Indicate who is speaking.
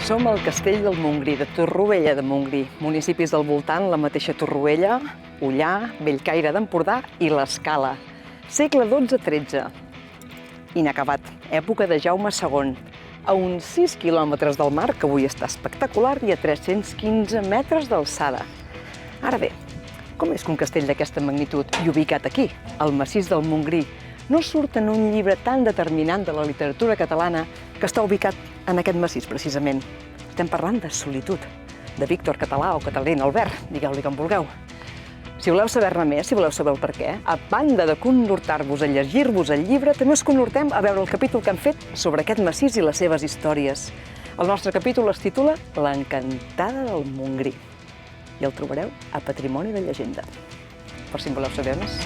Speaker 1: Som al Castell del Montgrí, de Torroella de Montgrí, municipis del voltant, la mateixa Torroella, Ullà, Bellcaire d'Empordà i l'Escala. Segle XII-XIII. Inacabat, època de Jaume II. A uns 6 quilòmetres del mar, que avui està espectacular, i a 315 metres d'alçada. Ara bé, com és que un castell d'aquesta magnitud i ubicat aquí, al massís del Montgrí, no surt en un llibre tan determinant de la literatura catalana que està ubicat en aquest massís, precisament? Estem parlant de Solitud, de Víctor Català o Catalina Albert, digueu-li com vulgueu. Si voleu saber-ne més, si voleu saber el per què, a banda de conhortar-vos a llegir-vos el llibre, també us conhortem a veure el capítol que han fet sobre aquest massís i les seves històries. El nostre capítol es titula L'encantada del Montgrí i el trobareu a Patrimoni de Llegenda. Per si en voleu saber més.